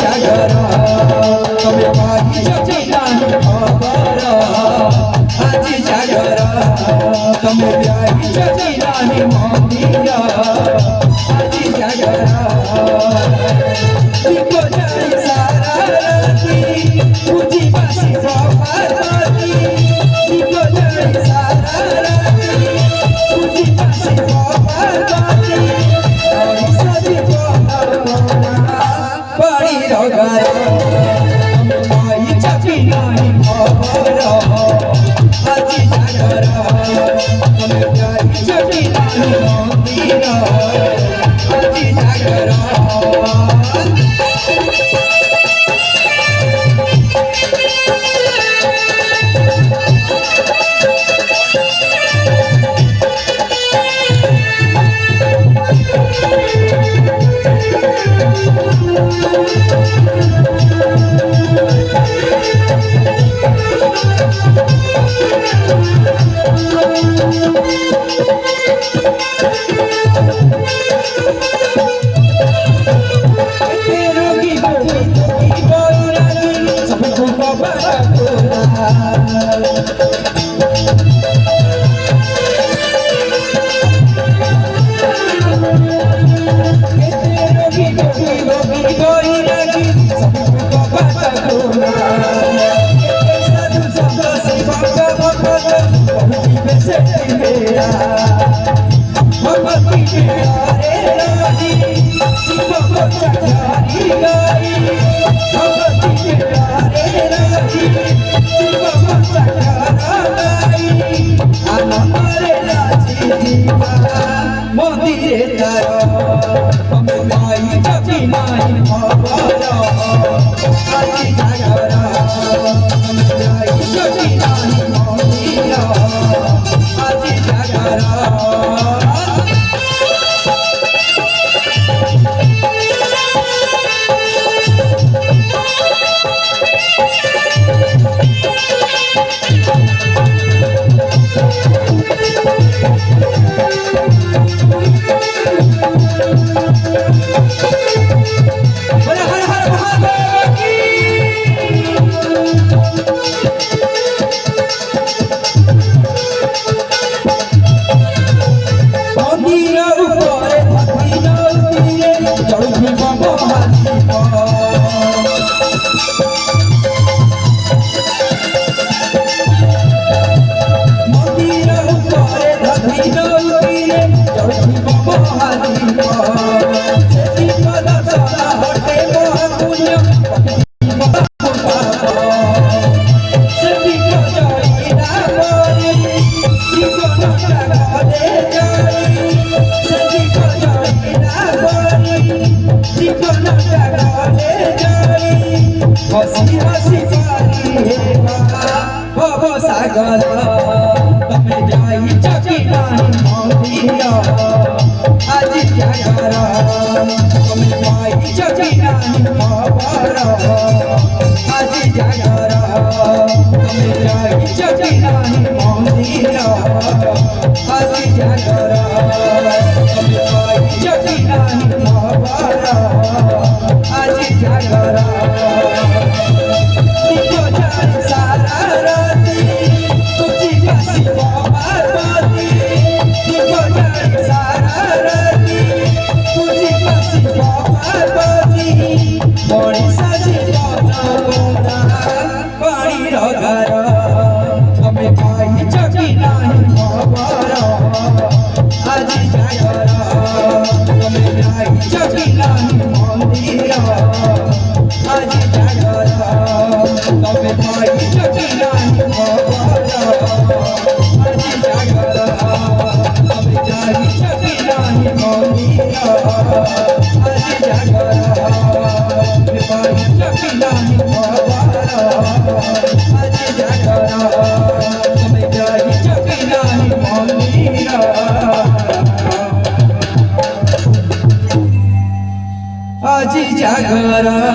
जागरा तमे पाई जगिनानी खबर आज जागरा तमे पाई जगिनानी मंदिर आज जागरा दीपो जाई सारा राती पूजी बासी पार्वती दीपो जाई सारा राती पूजी बासी पार्वती और सदी बड़ी रगरा माई जगिनानी खबर आज जागरा तमे पाई जगिनानी मंदिर आज जागरा मंदिरे तारा तमे पाई जगिनानी खबर आज जागरा तमे पाई जगिनानी मंदिर आज जागरा हसी हसी पारी बाबा सागर तमे जाई जगिनानी मंदिर आज जागरा तमे पाई जगिनानी खबर आज जागरा तमे जाई जगिनानी मंदिर आज जागरा तमे पाई जगिनानी खबर आज जागरा तमे पाई जगिनानी खबर आज जागरा तमे पाई जगिनानी मंदिर आज जागरा तमे पाई जगिनानी खबर आज जागरा तमे पाई जगिनानी मंदिर आज जागरा तमे पाई जगिनानी खबर आज जागरा तमे पाई जगिनानी मंदिर आज जागरा।